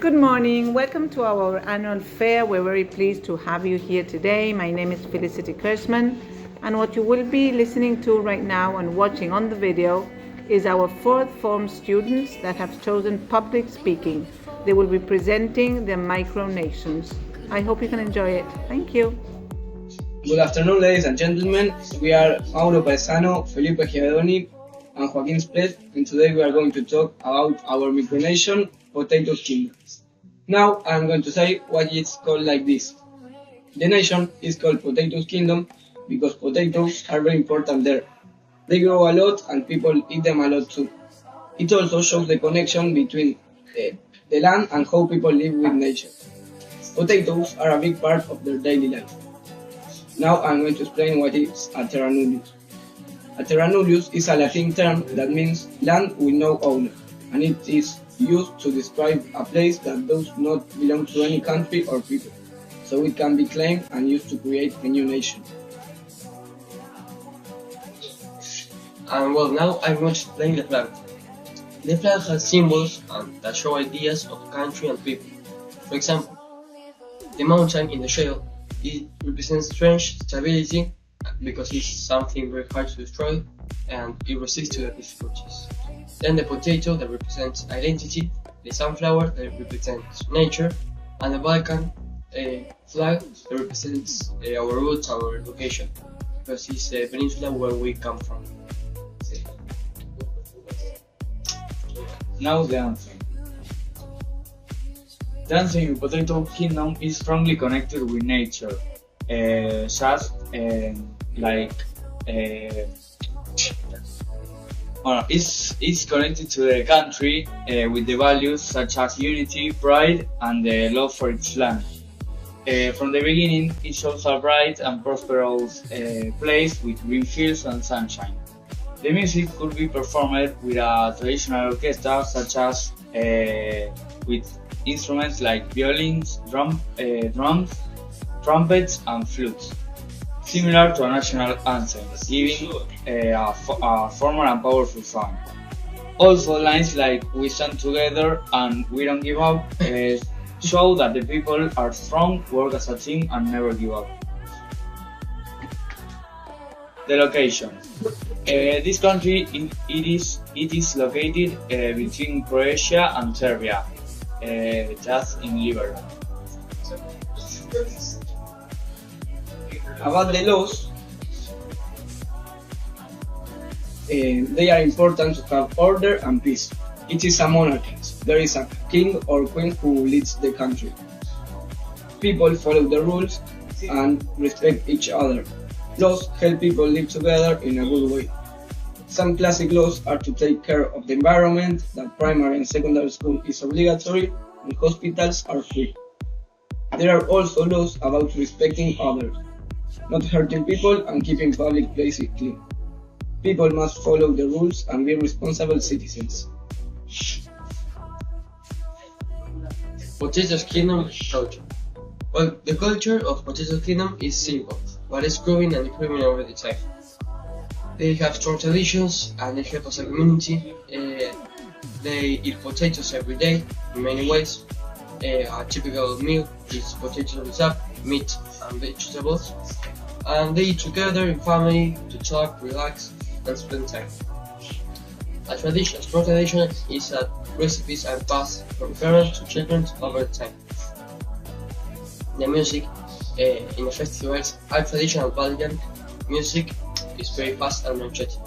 Good morning. Welcome to our annual fair. We're very pleased to have you here today. My name is Felicity Kirschman, and what you will be listening to right now and watching on the video is our fourth form students that have chosen public speaking. They will be presenting their Micronations. I hope you can enjoy it. Thank you. Good afternoon, ladies and gentlemen. We are Mauro Paesano, Felipe Giavadoni, and Joaquin Splet, and today we are going to talk about our micronation, Potato Kingdom. Now I'm going to say why it's called like this. The nation is called Potato Kingdom because potatoes are very important there. They grow a lot and people eat them a lot too. It also shows the connection between the land and how people live with nature. Potatoes are a big part of their daily life. Now I'm going to explain what is a terra nullius. A terra nullius is a Latin term that means land with no owner, and it is used to describe a place that does not belong to any country or people, so it can be claimed and used to create a new nation. Now I'm going to explain the flag. The flag has symbols that show ideas of country and people. For example, the mountain in the shell, it represents strength, stability, because it's something very hard to destroy and it resists to the difficulties. Then the potato that represents identity, the sunflower that represents nature, and the Balkan flag that represents our roots, our location, because it's the peninsula where we come from. Now the answer. Dancing in Potato Kingdom is strongly connected with nature, just it's connected to the country with the values such as unity, pride, and the love for its land. From the beginning, it shows a bright and prosperous place with green fields and sunshine. The music could be performed with a traditional orchestra, such as with instruments like violins, drums, trumpets, and flutes, similar to a national anthem, giving a formal and powerful sound. Also, lines like "We stand together" and "We don't give up" show that the people are strong, work as a team, and never give up. The location. This country it is located between Croatia and Serbia, just in Liberia. About the laws, they are important to have order and peace. It is a monarchy. There is a king or queen who leads the country. People follow the rules and respect each other. Laws help people live together in a good way. Some classic laws are to take care of the environment, that primary and secondary school is obligatory, and hospitals are free. There are also laws about respecting others, not hurting people, and keeping public places clean. People must follow the rules and be responsible citizens. Potato Kingdom culture. Well, the culture of Potato Kingdom is simple, but it's growing and improving over the time. They have strong traditions and they help as a community. They eat potatoes every day in many ways. A typical meal is potatoes with soup, meat and vegetables. And they eat together in family to talk, relax and spend time. A strong tradition is that recipes are passed from parents to children over time. The music in the festivals are traditional Balkan music is very fast and energetic.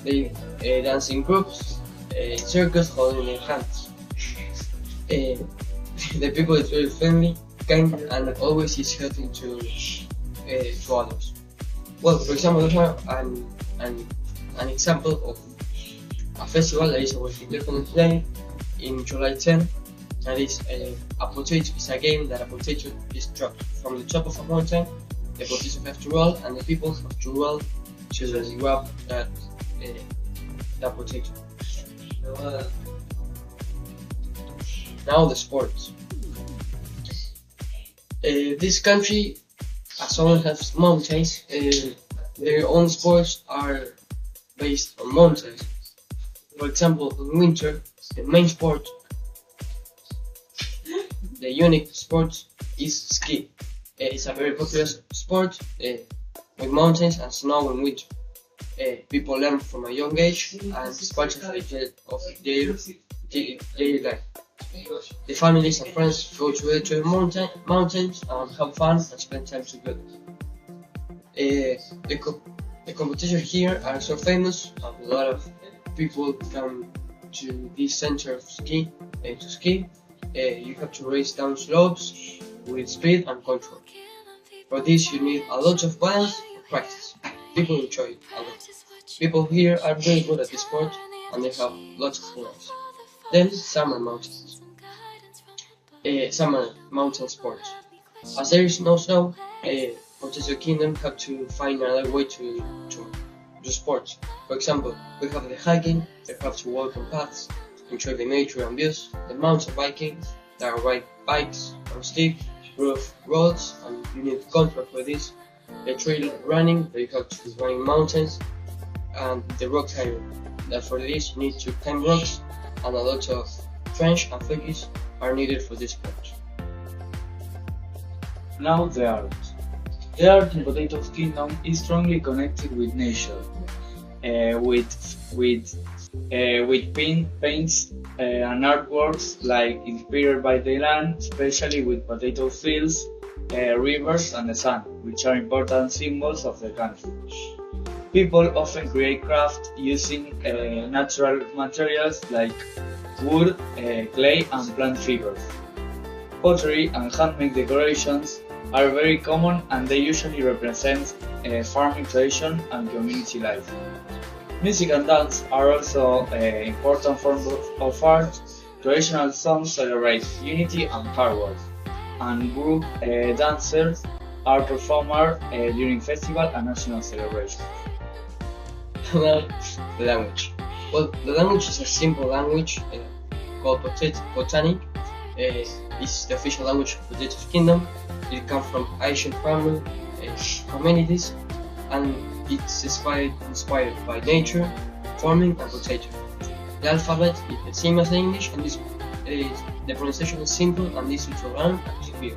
They dance in groups, in circles, holding their hands. The people is very friendly, kind, and always is helping to others. Well, for example, we have an example of a festival that is our Independence Day in July 10. That is a potato. It's a game that a potato is dropped from the top of a mountain. The potato have to roll, and the people have to roll to grab that potato. Now the sports. This country, as long has mountains, their own sports are based on mountains. For example, in winter, the main sport the unique sport is ski. It's a very popular sport with mountains and snow in winter. People learn from a young age and it's part of their daily life. The families and friends go together to the mountains and have fun and spend time together. The competitions here are so famous and a lot of people come to this center of ski to ski. You have to race down slopes with speed and control. For this you need a lot of balance and practice. People enjoy it a lot. People here are very good at this sport and they have lots of winners. Then summer mountain sports. As there is no snow, Potato Kingdom have to find another way to do sports. For example, we have the hiking, they have to walk on paths, enjoy the nature and views, the mountain biking, there are ride bikes on steep, rough roads, and you need control for this. The trail running, they have to run in mountains, and the rock climbing. That for this you need to climb rocks, and a lot of trench and focus are needed for this sport. Now the art. The art in Potato Kingdom is strongly connected with nature, with paints and artworks like inspired by the land, especially with potato fields, rivers and the sun, which are important symbols of the country. People often create craft using natural materials like wood, clay and plant fibers. Pottery and handmade decorations are very common and they usually represent farming tradition and community life. Music and dance are also important forms of art. Traditional songs celebrate unity and hard work, and group dancers are performed during festival and national celebrations. Well, the language. Well, the language is a simple language called Botanic. It's the official language of the Potato Kingdom. It comes from Asian family communities, and it's inspired by nature, farming, and potato. The alphabet is the same as the English, and the pronunciation is simple and easy to learn and to hear.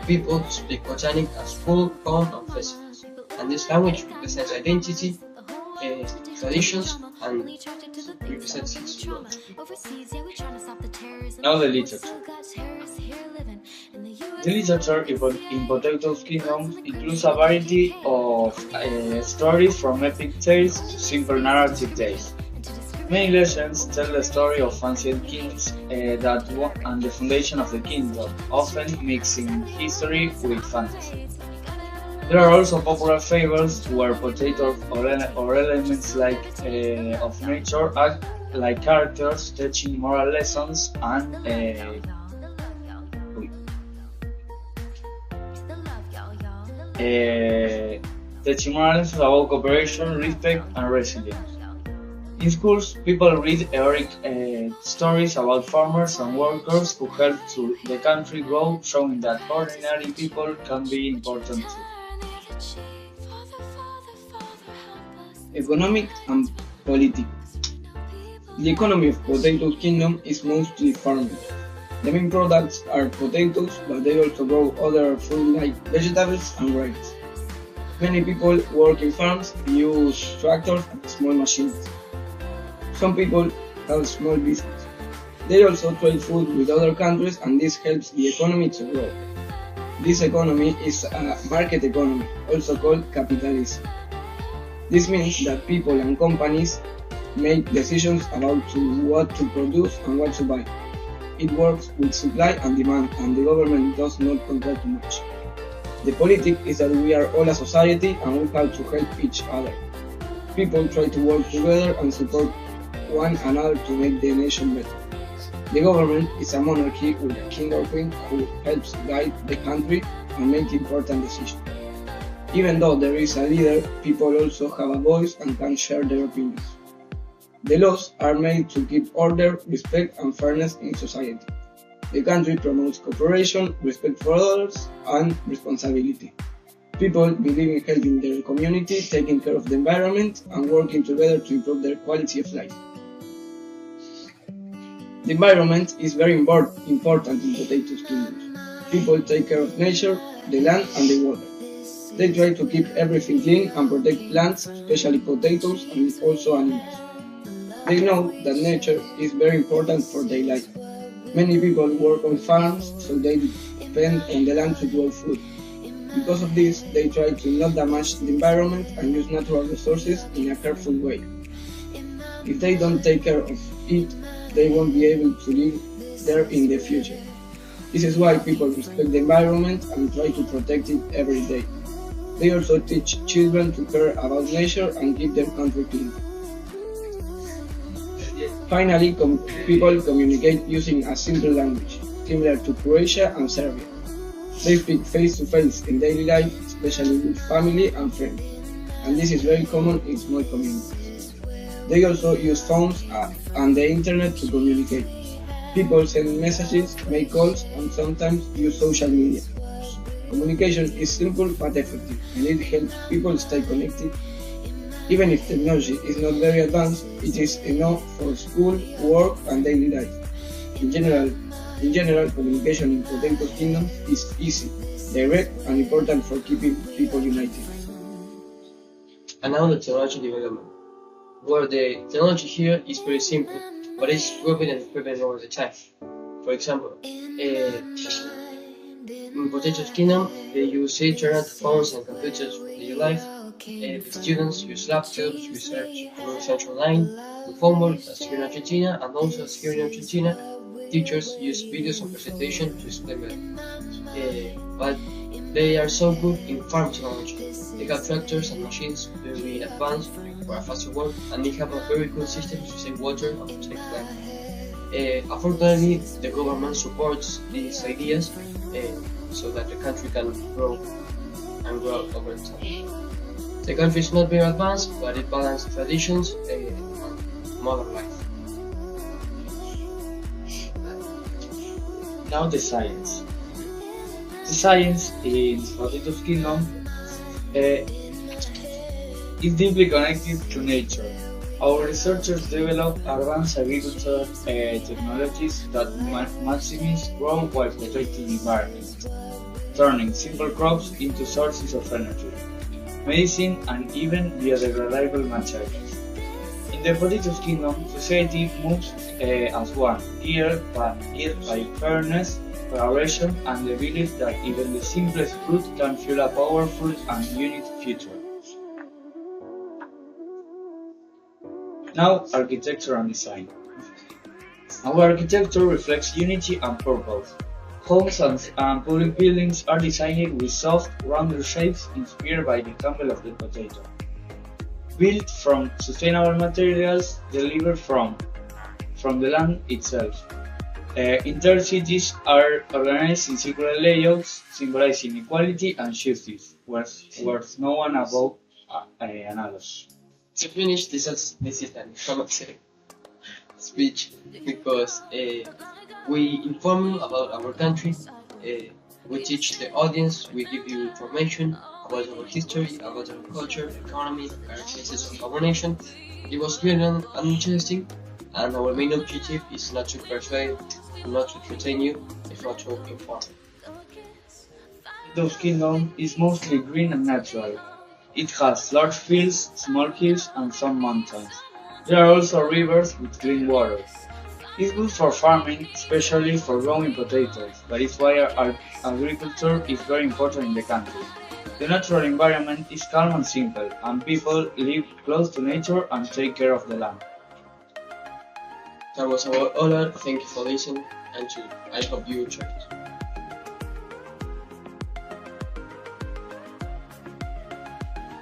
People speak Botanic at school, home, and festivals, and this language represents identity, traditions, and represents history. Now the literature. The literature in Potato Kingdom includes a variety of stories from epic tales to simple narrative tales. Many legends tell the story of ancient kings and the foundation of the kingdom, often mixing history with fantasy. There are also popular fables where potatoes or elements of nature act like characters teaching moral lessons and teaching moral lessons about cooperation, respect, and resilience. In schools, people read heroic stories about farmers and workers who helped to the country grow, showing that ordinary people can be important too. Economic and political. The economy of Potato Kingdom is mostly farming. The main products are potatoes, but they also grow other food like vegetables and rice. Many people work in farms and use tractors and small machines. Some people have small business. They also trade food with other countries and this helps the economy to grow. This economy is a market economy, also called capitalism. This means that people and companies make decisions about what to produce and what to buy. It works with supply and demand, and the government does not control too much. The politics is that we are all a society and we have to help each other. People try to work together and support one another to make the nation better. The government is a monarchy with a king or queen who helps guide the country and make important decisions. Even though there is a leader, people also have a voice and can share their opinions. The laws are made to keep order, respect and fairness in society. The country promotes cooperation, respect for others and responsibility. People believe in helping their community, taking care of the environment and working together to improve their quality of life. The environment is very important in potato kingdoms. People take care of nature, the land and the water. They try to keep everything clean and protect plants, especially potatoes and also animals. They know that nature is very important for their life. Many people work on farms, so they depend on the land to grow food. Because of this, they try to not damage the environment and use natural resources in a careful way. If they don't take care of it, they won't be able to live there in the future. This is why people respect the environment and try to protect it every day. They also teach children to care about nature and keep their country clean. Finally, people communicate using a simple language, similar to Croatia and Serbia. They speak face to face in daily life, especially with family and friends, and this is very common in small communities. They also use phones and the internet to communicate. People send messages, make calls, and sometimes use social media. Communication is simple but effective, and it helps people stay connected. Even if technology is not very advanced, it is enough for school, work, and daily life. In general, communication in Potato Kingdom is easy, direct, and important for keeping people united. And now the technology development, where the technology here is very simple, but it's growing and improving over the time. For example, in Potatoes Kingdom, they use internet, phones, and computers for daily life. The students use laptops, research online, do homework as here in Argentina, and also as here in Argentina, teachers use videos and presentations to explain better. But they are so good in farm technology. They have tractors and machines very advanced for a faster work, and they have a very good system to save water and protect land. Unfortunately, the government supports these ideas so that the country can grow and grow over time. The country is not very advanced, but it balances traditions and modern life. Now the science. The science in Potatoes Kingdom is deeply connected to nature. Our researchers develop advanced agricultural technologies that maximize growth while protecting the environment, turning simple crops into sources of energy, medicine, and even biodegradable materials. In the Potatoes Kingdom, society moves as one, geared by fairness, collaboration, and the belief that even the simplest fruit can fuel a powerful and unique future. Now, architecture and design. Our architecture reflects unity and purpose. Homes and public buildings are designed with soft, rounded shapes inspired by the campbell of the potato. Built from sustainable materials delivered from the land itself. Entire cities are organized in circular layouts, symbolizing equality and justice, worth no one above another. To finish, this is an informative speech because we inform you about our country, we teach the audience, we give you information about our history, about our culture, economy, characteristics of our nation. It was very and interesting, and our main objective is not to persuade, not to entertain you, if not to inform. Potatoes Kingdom is mostly green and natural. It has large fields, small hills, and some mountains. There are also rivers with clean water. It's good for farming, especially for growing potatoes, but it's why our agriculture is very important in the country. The natural environment is calm and simple, and people live close to nature and take care of the land. That was our honor. Thank you for listening, and I hope you enjoyed.